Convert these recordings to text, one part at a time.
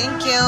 Thank you.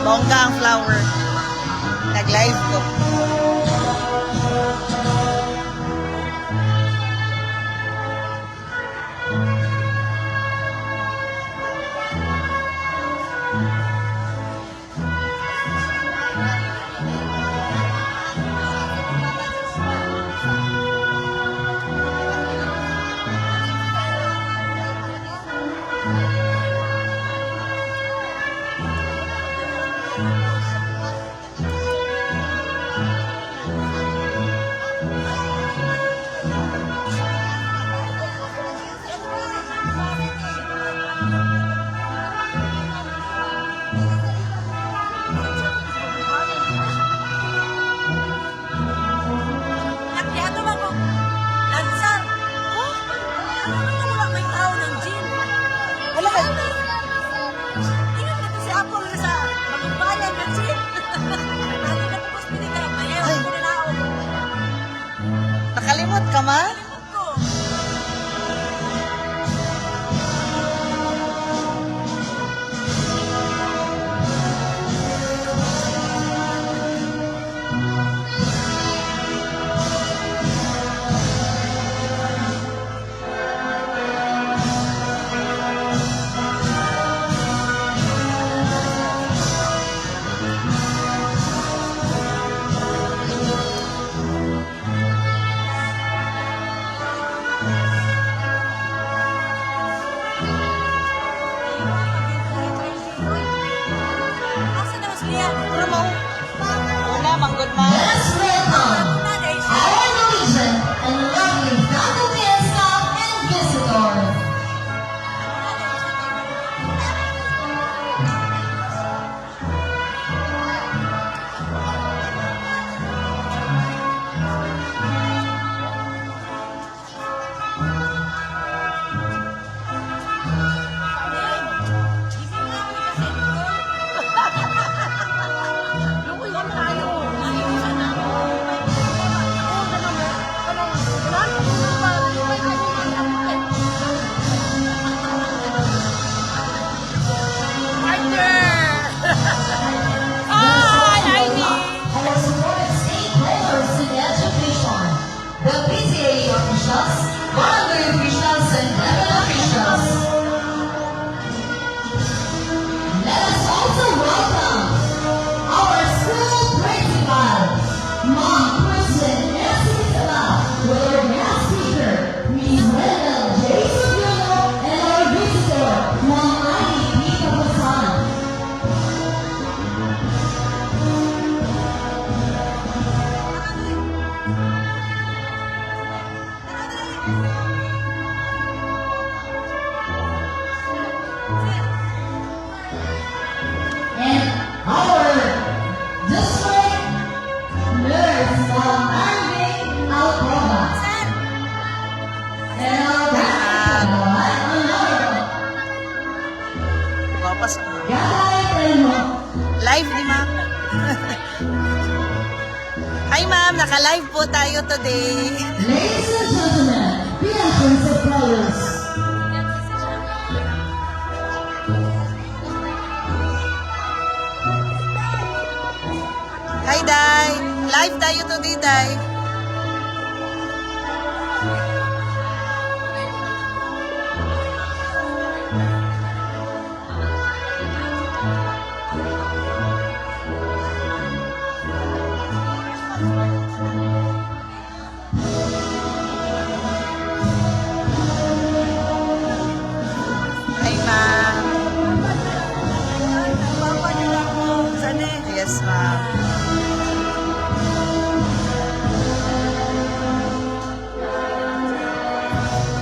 Bongga ang flower. Nag-live ko. Nakalimot ka man? Wala, manggod man. Let's welcome our Norwegian and lovely faculty and staff and visitors. The PTA officials, boundary officials, and level officials. Let us also welcome our school principal, Mom Kristen Escala, with our guest speaker, Ms. Wendell J. Sugano, and our visitor, Mom Annie P. Kapusan. And our district nurse, Marvin Alcoba. And our Guwapas. Gay Live ni ma'am. Hi ma'am, naka-live po tayo today. Ladies and gentlemen, the entrance of flowers. Hi Day. Live tayo today, Day. Hi ma'am. Yes, ma'am.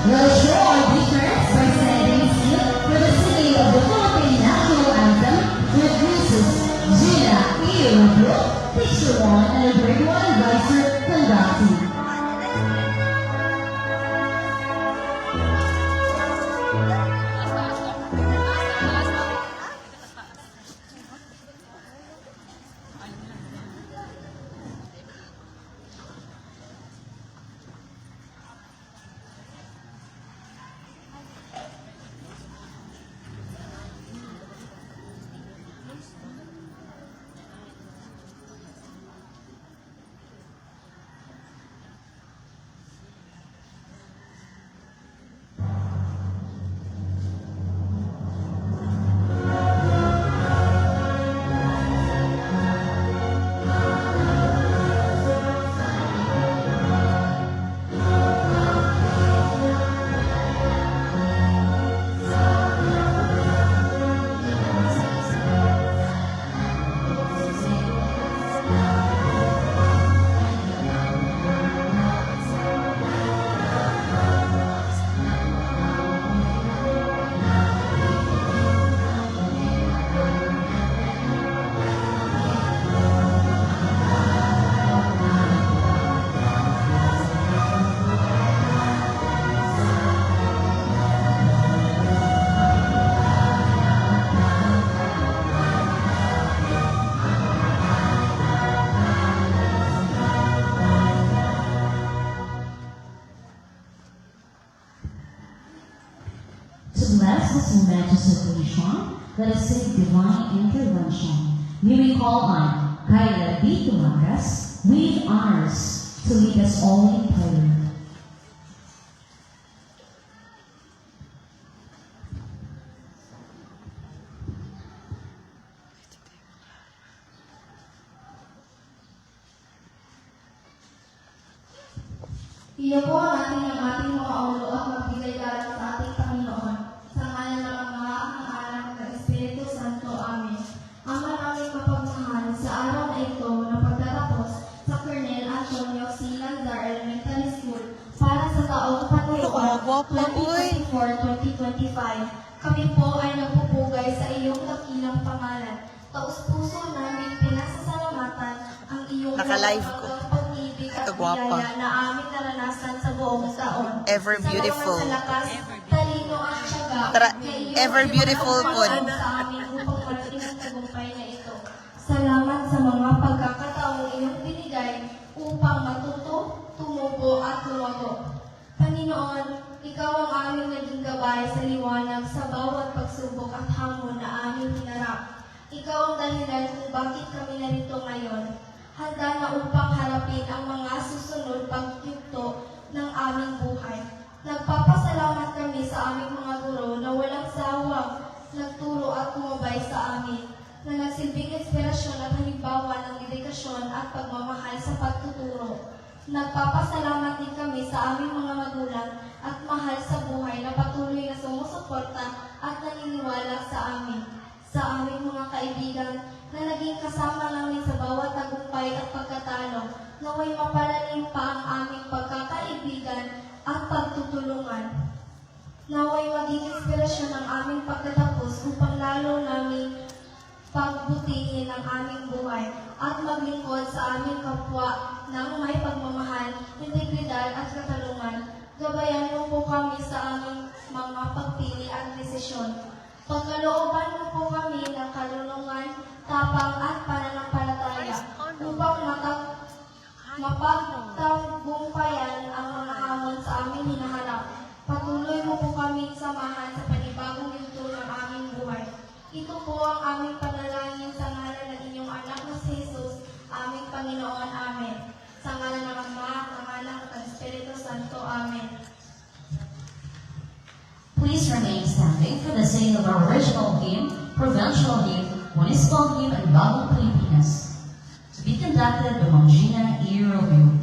We'll show our victors by sending seal for the singing of the Philippine National Anthem with Mrs. Gina Iyobro, Teacher 1 and Grade 1 Advisor, conducting. To bless this majesty occasion, let us sing divine intervention. May we call on Kyla B. Tumakas with honors to lead us all in prayer. Iyo po natin ang ating mga ulo at magbigay galang sa ating Panginoon. Sa ngalan ng Ama, ng Anak, at ng Espiritu Santo. Amen. Ama namin mapagmahal, sa araw na ito na pagtatapos sa Colonel Antonio C. Lanzar Elementary School para sa taong patuyuan Gwapo, uy. 2024-2025, kami po ay nagpupugay sa iyong dakilang pangalan. Taus-puso namin pinasasalamatan ang iyong Naka-live ko. pag-ibig at Ito, gwapa. biyaya na aming naranasan sa buong taon. Ever beautiful. Sa lakas, talino at tiyaga Tara, na iyong ever beautiful po. ipinagpapaan sa amin upang marating ang tagumpay na ito. Salamat sa mga pagkakataong iyong binigay upang matuto, tumubo at lumago. Panginoon, ikaw ang aming naging gabay sa liwanag sa bawat pagsubok at hamon na aming hinarap. Ikaw ang dahilan kung bakit kami narito ngayon. Handa na upang harapin ang mga susunod pagyugto ng aming buhay. Nagpapasalamat kami sa aming mga guro na walang sawang nagturo at kumabay sa amin, na nagsilbing inspirasyon at halimbawa ng dedikasyon at pagmamahal sa pagtuturo. Nagpapasalamat din kami sa aming mga magulang at mahal sa buhay na patuloy na sumusuporta at naniniwala sa amin. Sa aming mga kaibigan na naging kasama namin sa bawat tagumpay at pagkatalo, naway mapalalim pa ang aming pagkakaibigan at pagtutulungan. Naway maging inspirasyon ang aming pagtatapos upang lalo namin pagbutihin ang aming buhay at maglingkod sa aming kapwa ng may pagmamahal, integridad at katarungan. Gabayan mo po kami sa aming mga pagpili at desisyon. Pagkalooban mo po kami ng kalulungan, tapang at pananampalataya upang mapagtagumpayan ang mga hamon sa aming hinaharap. Patuloy mo po kami samahan sa panibagong yugto ng aming buhay. Ito po ang aming panalangin sa ngalan ng inyong anak na si Jesus, aming Panginoon. Amen. Sa ngalan ng Ama, ng Anak, at ng Espiritu Santo. Amen. Please remain standing for the singing of our original hymn, provincial hymn, municipal hymn, and Bagong Pilipinas, to be conducted by Ma'am Gina E. Romeo.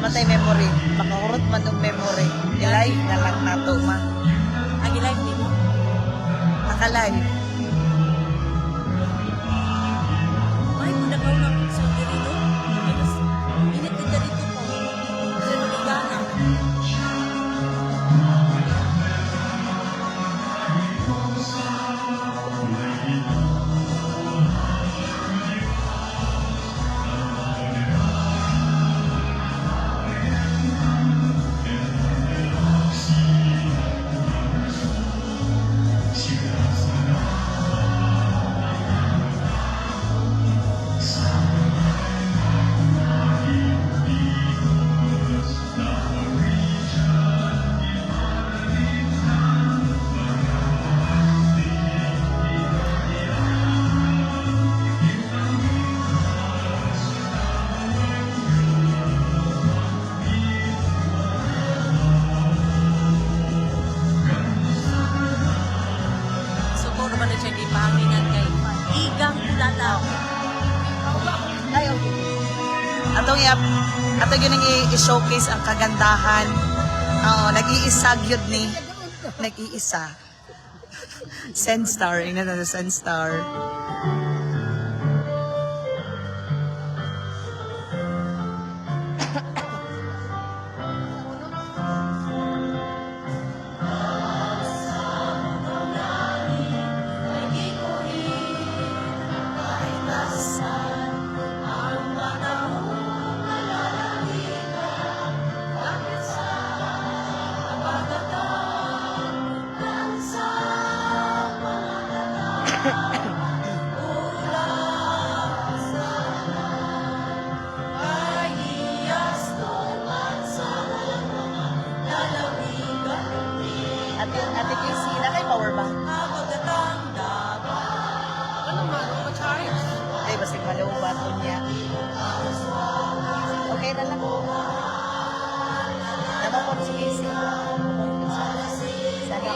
matay memory. Makahurot man ng memory. I-live na lang nato, ma. Ang live nimo. Naka-live. Ay, kung nagaw lang sa dito. Init din dito po. Kasi magigana. Suko naman na siya di pahanginan kay Igang Kulata. Ay, okay. Atong yun ang i-showcase ang kagandahan. Oo, nag-iisa gyud ni. Nag-iisa. Senstar. Ina na Senstar. Ate Casey, na kay power bank. Ay, basta malaw baton niya. Okay na lang. Naman po si Casey. Sana.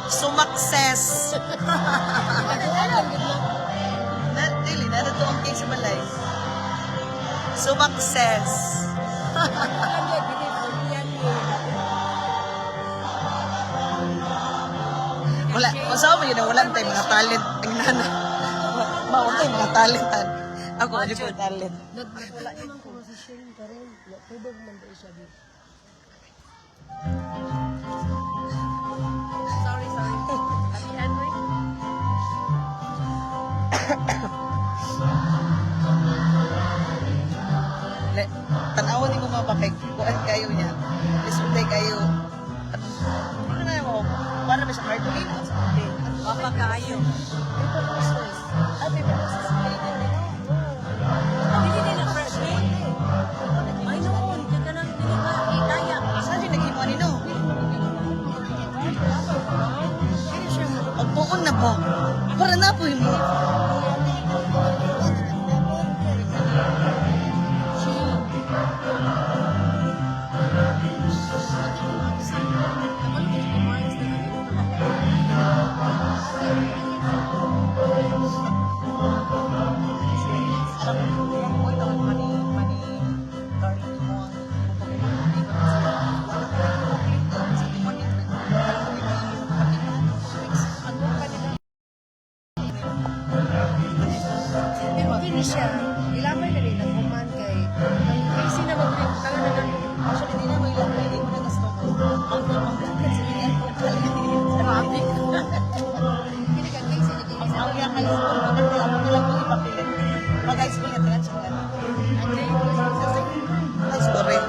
Sumakses. Dili na to ang case sa balay. Sumakses. Wala, masama mo yun na walang tayo mga talent. Tingnan na. Mawag tayo mga talentan. Ako, ano ko talent. Wala naman komposisyon karon. Tubog man daw siya dito. Sorry. Ate Henry. Tanawan ni mo mga bakay. Kuan kayo niya. Isunday kayo. Ano na mo? Para ba sa cartolina? Papa kayo. Ate, pero sa Hindi nila fresh day. Ay noon, hindi ka nang kaya. saan siya nag-imo nino? Pagbuon na ba? Para na po yung Siya, ilamay na rin ang human kay ang easy na mag-ring talaga na actually, di na mo ilang pwede mo na gusto ko. Ang kasi niya po grabe. Hindi ka guys, hindi ka ang iya kayo po, maganda ako nila po ipapilit. Mag-high school yan, siya ka. Ay, sorry.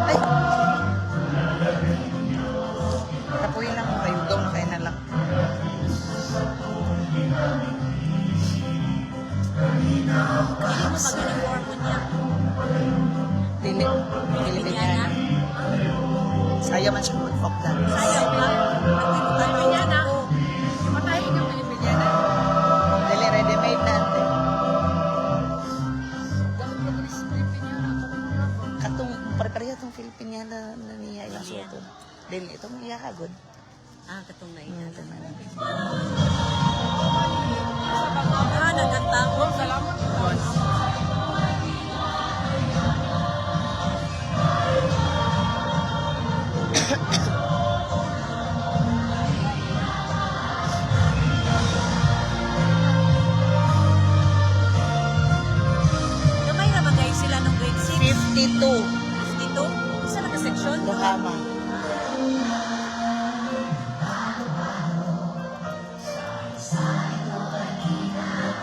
Ay! Kapuhin lang mo kayo, daw na kayo na lang. Sayang man siya mag-folk dance. Sayang na. Pilipiniana. Matayin yung Pilipiniana. Dili, ready-made na. ate. Gamit ko rin sa Pilipiniana. Katong, pare-pareha itong Filipiniana na niya ilang suto. Dili, itong iyahagod. Katong na Iya, iya. teman. Nagkantang. Salamat. Gamay naman guys sila nung grade 6. 52. Dito. Isa na ka-section. Bahama.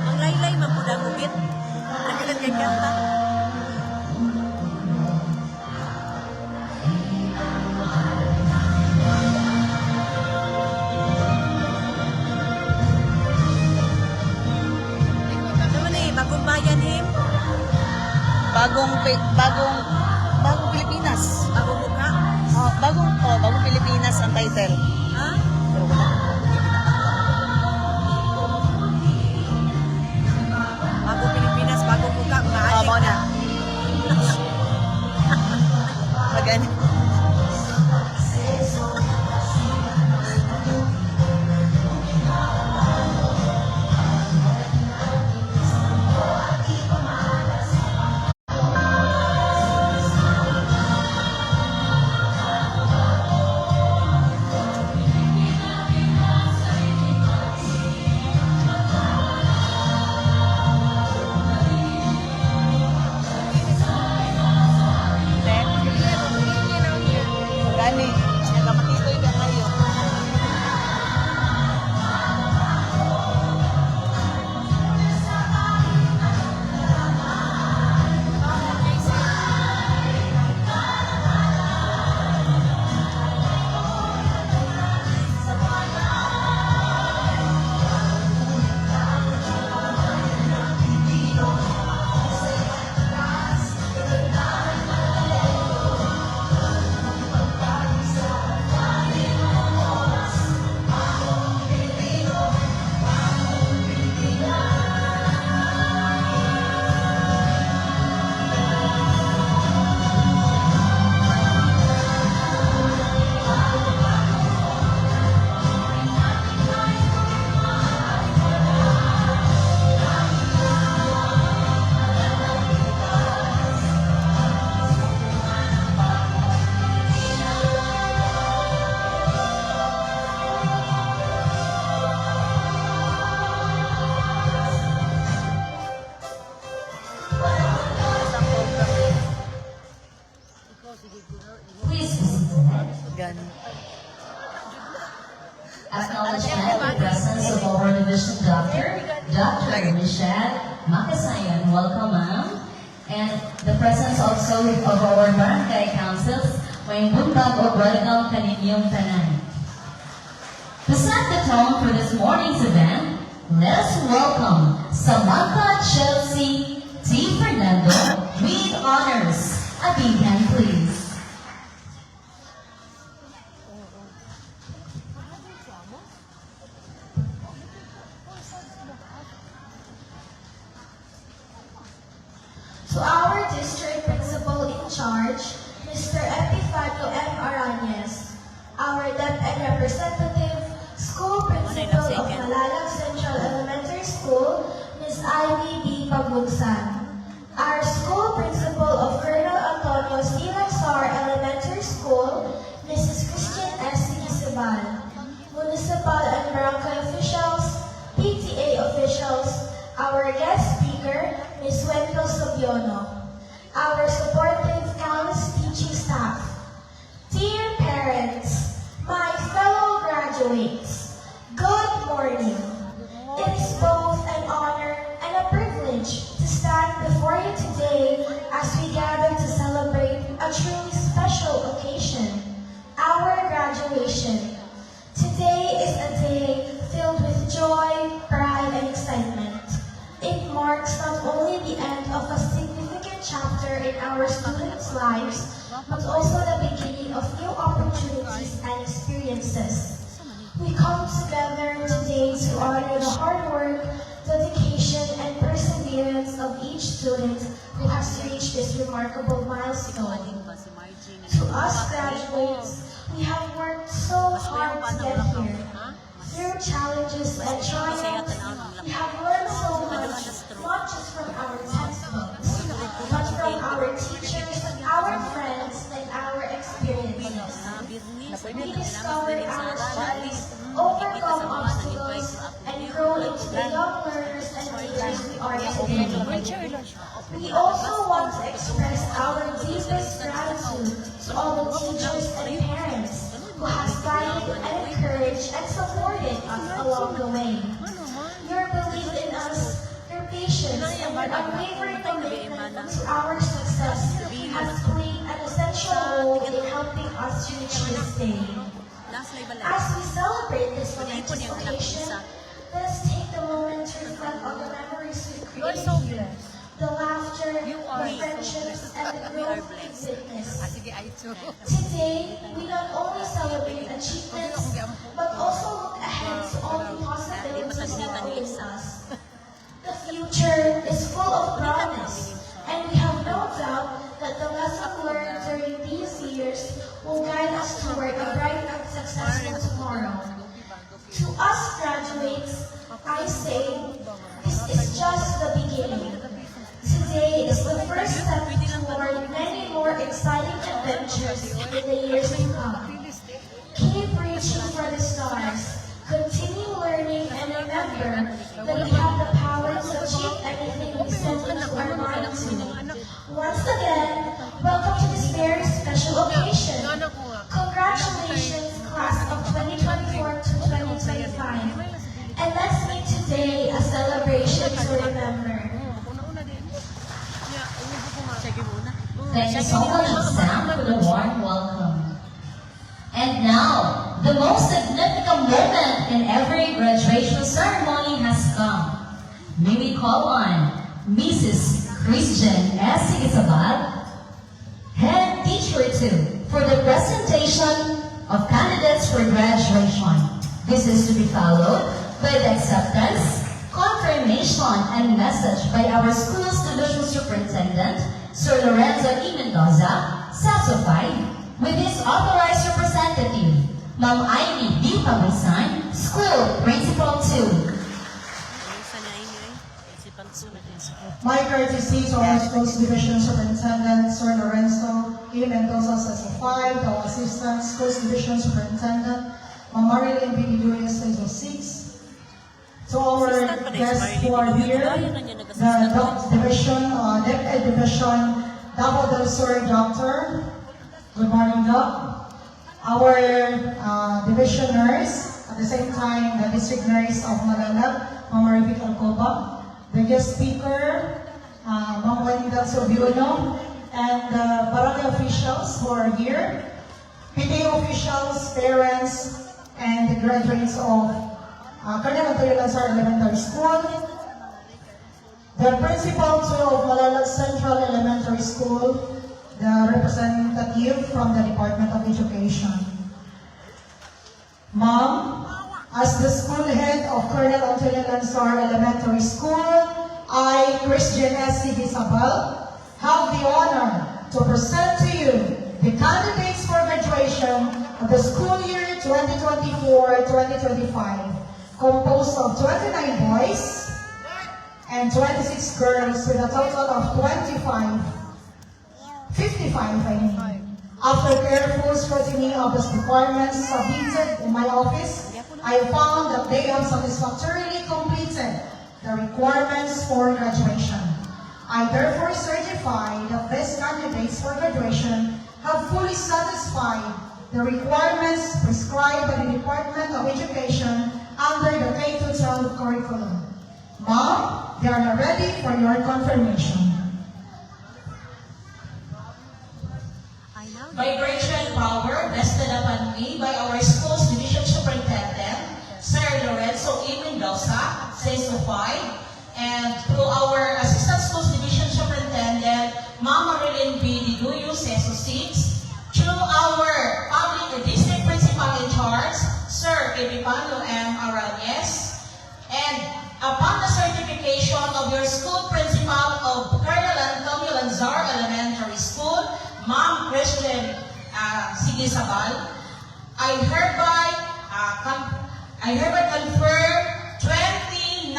Ang laylay man po na gubit. Nakilan kay kanta. Naman bagong bayan him. Bagong Pilipinas. Bagong mukha. Bagong Pilipinas ang title. Ha? Pero wala. Bagong Pilipinas, bagong mukha. Mga adik Mo na. na. Magani. Magani. Siya kamatitoy ka ngayon. Please be seated. Gani. Acknowledgement the presence of our division doctor, Dr. Michelle Makasayan. Welcome, ma'am. And the presence also of our barangay councils, may buntag o welcome kaninyong tanan. To set the tone for this morning's event, let us welcome Samantha Chelsea T. Fernando with honors. A big hand, please. To our district principal in charge, Mr. Epifanio M. Arañez, our DepEd representative, school principal of Malalag Central Elementary School, Ms. Ivy B. Pagugsan, our school principal of Colonel Antonio C. Laxar Elementary School, Mrs. Christian S. Gisibal, municipal and barangay officials, PTA officials, our guest speaker, Ms. Wendell Sobiono, our supportive countless teaching staff, dear parents, my fellow graduates, good morning. It is both an honor and a privilege to stand before you today as we gather to celebrate a truly special occasion, our graduation. Today is a day filled with joy, pride, and excitement. It marks not only the end of a significant chapter in our students' lives, but also the beginning of new opportunities and experiences. We come together today to honor the hard work, dedication, and perseverance of each student who has reached this remarkable milestone. To us graduates, we have worked so hard to get here. Through challenges and triumphs, we have learned so much, not just from our textbooks, but from our teachers, our friends, and our experiences. We discovered our strengths, overcome obstacles, and grow into the young learners and leaders we are today. We also want to express our deepest gratitude to all the teachers and parents who have guided and encouraged and supported us along the way. Your belief in us, your patience, and your unwavering commitment to our success has played an essential role in helping us reach this day. As we celebrate this momentous occasion, let's take the moment to reflect on the memories we've created here, the laughter, the friendships, and the growth we've witnessed. Sige, ay too. Today, we not only celebrate achievements, but also look ahead to all the possibilities that await us. The future is full of promise, and we have no doubt that the lesson learned during these years will guide us toward a bright and successful tomorrow. To us graduates, I say, this is just the beginning. Today is the first step toward many more exciting adventures in the years to come. Keep reaching for the stars, continue learning, and remember that we have the power to achieve anything we set into our mind to. Once again, welcome to this very special occasion. Congratulations, class of 2024 to 2025. And let's make today a celebration to remember. Thank you so much, Sam, for the warm welcome. And now, the most significant moment in every graduation ceremony has come. May we call on Mrs. Christian S. Isabel, Head Teacher 2, for the presentation of candidates for graduation. This is to be followed by the acceptance, confirmation, and message by our school's division superintendent, Sir Lorenzo E. Mendoza, satisfied with his authorized representative, Ma'am Ivy B. Pabusan, School Principal 2. My courtesy to our school's division superintendent, Sir Lorenzo E. Mendoza, satisfied, our assistant school's division superintendent, Ma'am Marilyn B. Lewis, Station 6. To our guests who are here, the Deputy Division, Davao del Sur Doctor, good morning, Doc. Our division nurse, at the same time, the district nurse of Malalag, Ma'am Maribik Alcoba, the guest speaker, Ma'am Juanita Sobiuno, and the barangay officials who are here, PTA officials, parents, and the graduates of Colonel Antonio Lanzar Elementary School, the principal of Malalag Central Elementary School, the representative from the Department of Education. Ma'am, as the school head of Colonel Antonio Lanzar Elementary School, I, Christian S. Isabel, have the honor to present to you the candidates for graduation of the school year 2024-2025. Composed of 29 boys and 26 girls with a total of 55, I mean. After careful scrutiny of the requirements submitted in my office, I found that they have satisfactorily completed the requirements for graduation. I therefore certify that these candidates for graduation have fully satisfied the requirements prescribed by the Department of Education under the K-12 curriculum. Ma'am, they are now ready for your confirmation. By virtue and power vested upon me by our school's division superintendent, Sir Lorenzo E. Mendoza, sanctified, and through our assistant school's division superintendent, Epifanio M. Arales. And upon the certification of your school principal of Colonel Antonio Lanzar Elementary School, Ma'am Christian Sigisabal, I hereby confer 29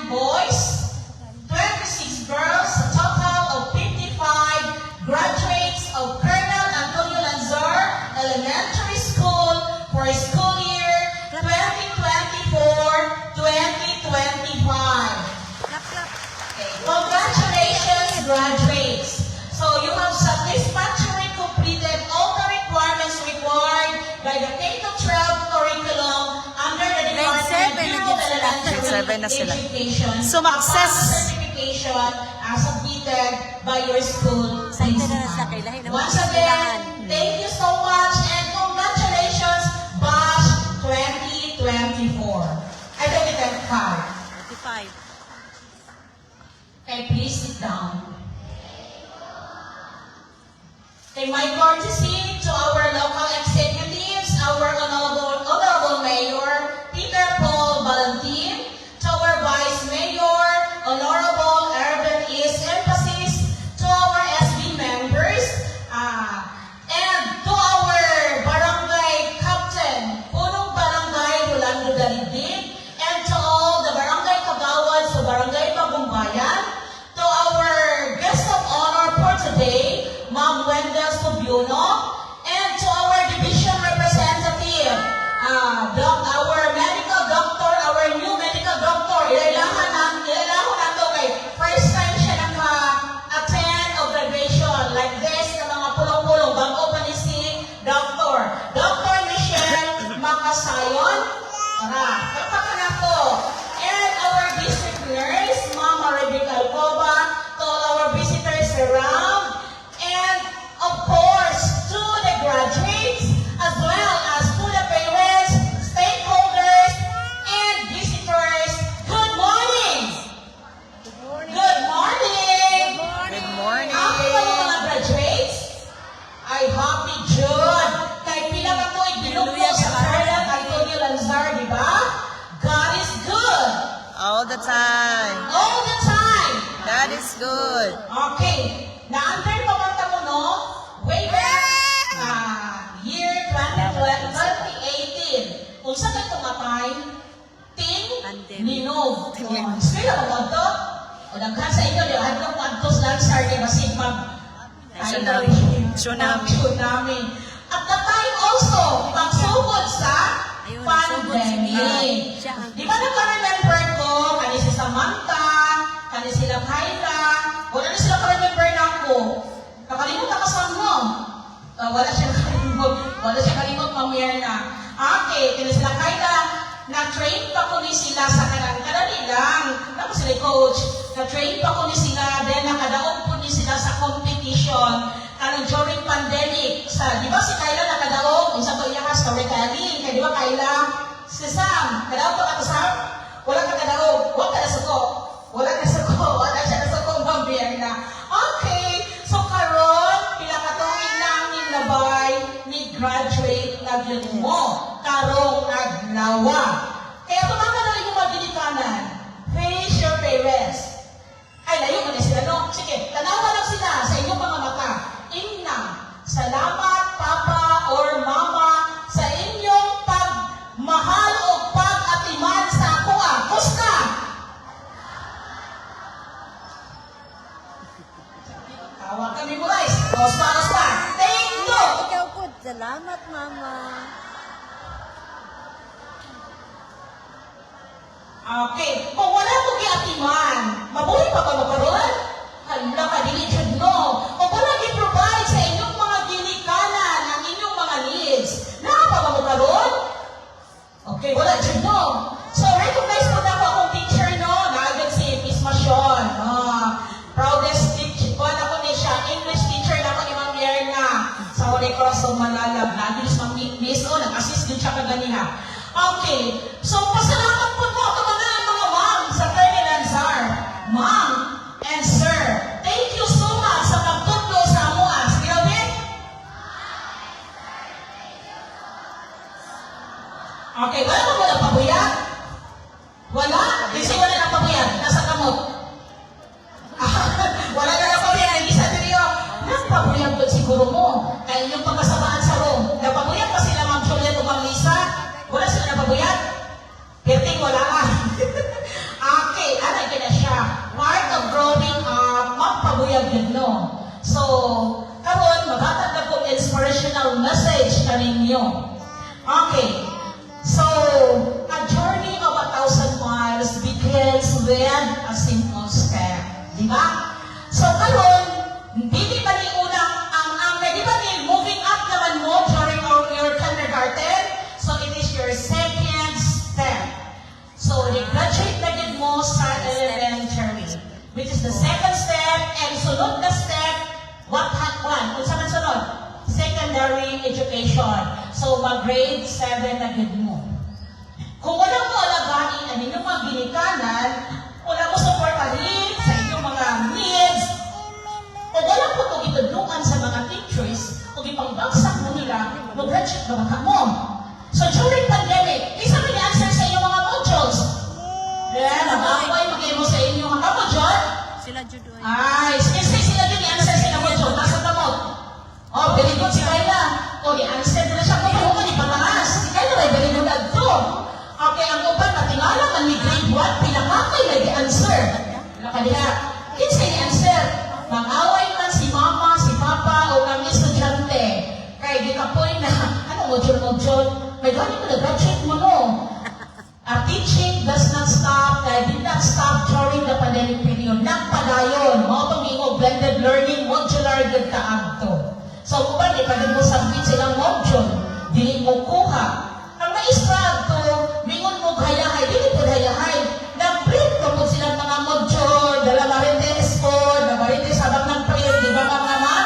boys, 26 girls, a total of 55 graduates of Colonel Antonio Lanzar Elementary School for school year 2024-2025. Clap, clap. Okay, congratulations, graduates. So you have satisfactorily completed all the requirements required by the K-12 curriculum under the Department Grade 7 Bureau of na sila. Elementary Grade 7 na sila. Education. So, ma-access. Upon the certification submitted by your school Excited na principal. sa kay lahi na Once again, thank you so much and congratulations, Batch 2024. I 2025. 45. Okay, please sit down. Okay, my courtesy to our local executives, our Honorable Mayor Peter Paul Valentin, to our Vice Mayor, Honorable Urban East Emphasis, to our SB members, and to our Barangay Captain, Punong Barangay Rolando Daligdig, and to all the Barangay Kagawad sa Barangay Bagumbayan, to our guest of honor for today, Ma'am Wendell Subiuno, and to our division representative, our medical doctor, our new medical doctor, ilalahan nato kay first time siya naka-attend of graduation like this na mga pulong-pulong bago pa ni si Dr. Michelle Makasayon. Tara, kapaka na to. And our district nurse, Mama Rebecca Alcoba, to all our visitors around, and of course, to the graduates, as well as to the parents, stakeholders, and visitors. Good morning! Good morning! Good morning. Ako ba yung mga graduates? Ay, happy June! Kay pila ka to, ibinuglo sa Colonel Antonio Lanzar, di ba? God is good! All the time. All the time! That is good. Okay. Na-under pa man tamo, no? Way back, year 2018. Kung saan ka tumatay, Ting Pandemic. Ninov. Sila ba mo to? O naghan sa inyo, yung hadlong pantos lang sa akin, masig Tsunami. At the time also, pagsugod sa Ayun, pandemic. siya ang- Di ba naka-remember ko, kani si Samantha, kani sila Kyla, wala na sila ka-remember na ako. Nakalimutan ka sa mo. Wala siya kalimot, Ma'am Okay, kani sila Kyla, na-train pa ko ni sila sa kadali lang. Tapos sila coach, na-train pa ko ni sila, then nakadaog po ni sila sa competition. During pandemic, di ba si Kyla nakadaog, isa to iya ka storytelling, kaya di ba Kyla? Si Sam, kadaog pa ka to Sam? Wala ka kadaog, wala ka nasuko. Wala siya nasuko, Ma'am Bierna. Okay, so karon pila ka tuig na ang nilabay ni graduate na yun mo, karong adlawa. Kaya kung nakadali mo magdilikanan, face your parents. Ay, layo mo na sila, no? Sige, tanawan lang sila sa inyong mga mata. Inna, salamat, Papa or Mama, sa inyong pagmahal o pag-atiman sa ako. Kusta? Tawag kami mo guys. Kusta. Thank you. Ikaw po. Salamat, Mama. Okay, kung wala mo giatiman, mabuhay pa ba magkaroon? Hala ka, diligid no. Kung wala gi-provide sa inyong mga ginikanan, ang inyong mga needs, nakapa ba magkaroon? Okay, wala dyan no. So, recognize mo na ako akong teacher no, naagad si Miss Masyon. Proudest teacher, kuha na ko ni siya, English teacher na ako ni Ma'am Yerna sa Holy Cross of Manalab. Naging Ma'am Miss, nag-assist din siya kaganiha. Okay, so pasalamat po po ito mga ma'am sa Colonel Lanzar. Ma'am and sir, thank you so much sa pagtutlo sa amuas. Grabe? Okay, wala mo wala pabuyag? Wala? Kasi wala na pabuyag. Nasa kamot. Wala na na pabuyag. Hindi sa teriyo. Nagpabuyag doon siguro mo. Kaya yung pagkasabaan sa room. Nagpabuyag pa sila Ma'am Juliet o Ma'am Lisa? Wala sila nagpabuyag? Perting wala ka. Okay, ano yun na siya? Part of growing up, magpabuyag yun, no? So, karon mabatag na po inspirational message kaninyo. Okay. So, a journey of 1,000 miles begins with a simple step. Di ba? So, karon, hindi ba ni unang, di ba ni moving up naman mo during your kindergarten? So, it is your second step. So, i-graduate na din mo sa elementary, which is the second step, and sunod na step, what one? Kung saan sunod? Secondary education. So, mag-grade 7 na din mo. Kung wala mo alagain ang inyong mga ginikanan, wala mo supportahin sa inyong mga needs, o wala po itong itudlukan sa mga teachers, o ipangbagsak mo nila, mag-graduate na baka mo. So, during pandemic, isa may answer sa inyong mga modules. Yan, nag-aaway mag-imo sa inyong mga module. Sila judoy. Ay, sige sila din i-answer sila module. Nasa kamot. Oh, very good si Kayla. Oh, i-answer na siya. Kung mo ni pataas. Si Kayla ay very good at to. Okay, ang upan natingala man ni grade 1, pinakakay na i-answer. Nakadila, kinsa i-answer? Mag-away man si mama, si papa, o ang estudyante. Kaya di ka po na, ano module? May gani mo na-graduate mo, no? Our teaching does not stop, did not stop during the pandemic period. Nagpadayon, mga pag-ingog, blended learning, modular, good kaagto. So, kung ipagod mo submit silang module, dili mo kuha. Ang maistra to, mingon mo hayahay, dili po hayahay. Nag-print ko po silang mga module, dala marites ko, na marites habang nag-print, di ba mga ma'am?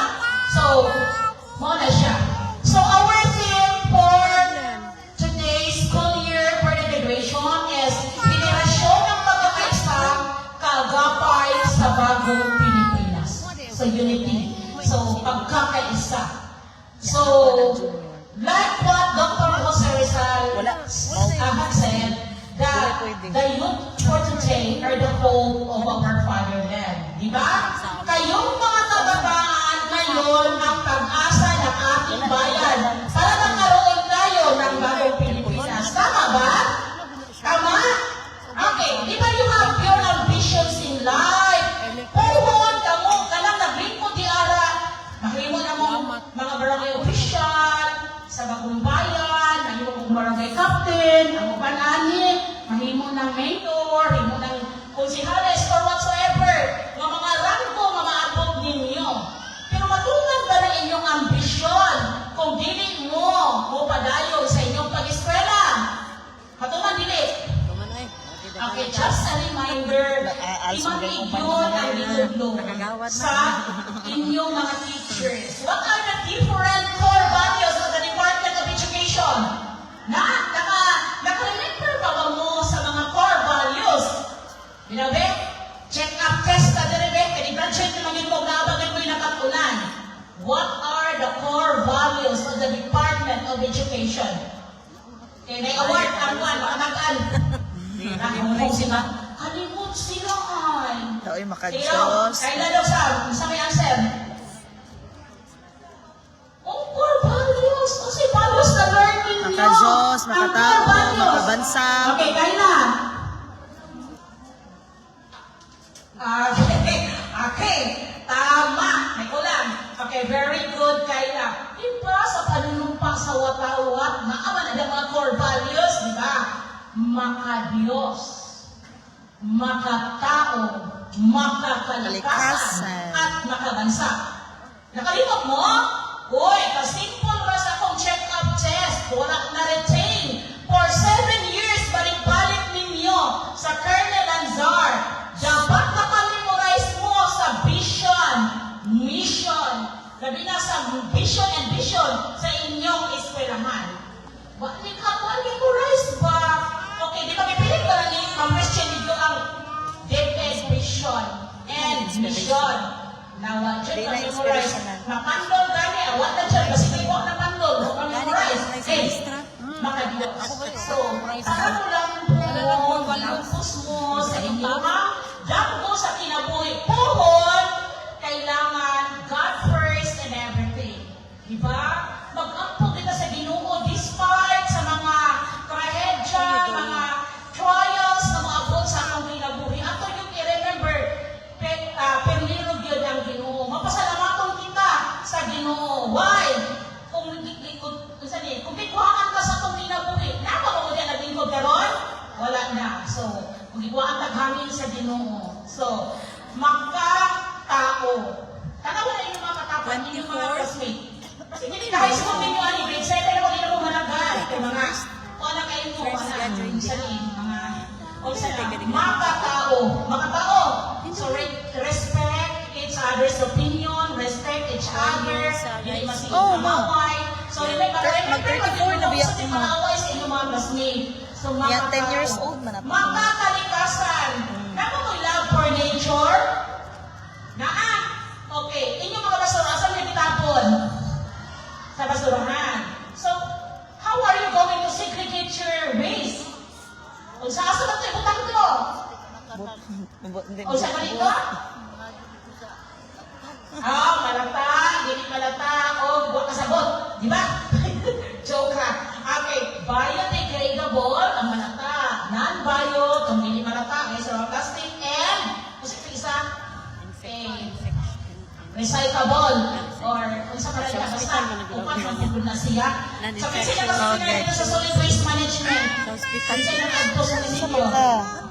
So, mo na siya. So, our theme for today's school year for the graduation is Henerasyon ng Pagkakaisa, Kaagapay sa Bagong Pilipinas. So, unity. So, pagkakaisa. So, like what Dr. Jose Rizal said, that the youth for today are the hope of our fatherland. Di ba? Kayong mga kabataan ngayon ang pag-asa ng ating bayan para magkaroon tayo ng bagong Pilipinas. Tama ba? Tama? Okay. Di ba you have your ambitions in life? Puhon, kamo, kanang naglingkod di ara. Mahimo na mo mga barangay official sa bagong bayan, mahimo mong barangay captain, ang upan ani, mahimo ng mayor, mahimo ng konsihales or whatsoever. Mga rangko, mga abot ninyo. Pero matungad ba na inyong ambisyon kung dili mo padayon sa inyong pag-eskwela? Matungad dili. Okay, just a reminder, imamig yun ang litudlo sa inyong mga teachers. What are the different core values of the Department of Education? Naka-remember pa ba mo sa mga core values? Binabe? Check up test na din, kaya graduate naman yung kung naabagan mo yung nakatunan. What are the core values of the Department of Education? Okay, may award, anuan, makanagaan. Kalimut sila. Kalimut sila ay. Tao'y maka-Diyos. Kailan daw sa may answer? Core values. Kasi values na learning niyo. Maka-Diyos, Ang makatao, core values. makabansa. Okay, kailan? Okay. Tama. May ulam. Okay, very good, Kayla. Diba sa panunumpa sa watawat, maaman na mga core values, di ba? Maka-Diyos, makatao, makakalikasan, at makabansa. Nakalimot mo? Uy, ka-simple was akong check-up test. Wala na-retain. For 7 years, balik-balik ninyo sa Colonel Lanzar. Dapat nakamemorize mo sa vision, mission. Labi na sa vision and vision sa inyong eskwelahan. Wali ka memorize ba? Okay, di ba pipilit ka lang yung question dito ang DepEd vision and mission. Now, dyan ka memorize. Mapandol gani, awat na dyan. Kasi may na pandol, mo ka memorize. Hey, maka-Diyos. So, amin sa Ginoo. So, makatao. Tanawa na yung mga katapan, yung mga 24. classmate. Kasi hindi ka high school ninyo, ani, grade 7 ako, hindi ako managal. Kaya mga, o na kayo mo, First graduate. sa mga, o sa makatao. Makatao. So, respect each other's opinion, respect each other, hindi masing Oh, ma'am. kamaway. So, remember, Mag-34 na biyak sa mo. kamaway sa inyong mga classmate. So, Yan, 10 makatao. years old man ako. Makakalikasan. Naman mo love for nature? Naan? Okay. Inyong mga basura, saan yung itapon? Sa basurahan. So, how are you going to segregate your waste? Kung sa aso na ito, ibutang ito. O sa balito? Malata, hindi malata, o buwak kasabot. Di ba? Joke ha. Okay, biodegradable ang malata. Non-bio, kung hindi malata, so plastic and, kasi ito isa, recyclable. Or kung sa parang basta, upat magpapagod na siya. So, kasi na dito sa solid waste management. Sa hospital. Kasi nag-adto sa munisipyo.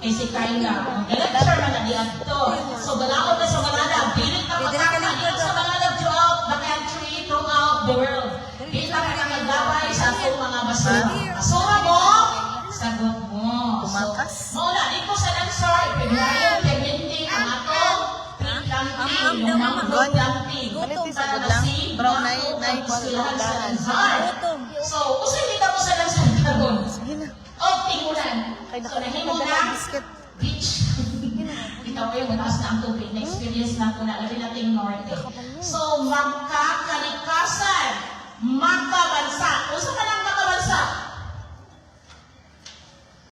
Si Kayla. Ang lecture na nag-adto. So, balakot na sa Malalab. Pilit na pagkakain sa Malalab throughout the country, throughout the world. Pilit na pagkakagabay sa atong mga basura. Basura mo, sagot mo. Tumakas. So, mauna, dito sa Lansar, February, Clemente, ang atong planting, yung mga good planting. Kalitis sa good lang. Brown na Eskwelahan sa dahan. Lansar. Gutom. So, usay dito mo sa Lansar karon. Sige na. O, tingulan. Kay So, nahimo nakakita na, ng biscuit. beach. Ikaw kayo, mataas na ang tubig. Na-experience na ko na, labi nating norte. So, magkakalikasan, magkabansa. Kung sa ka lang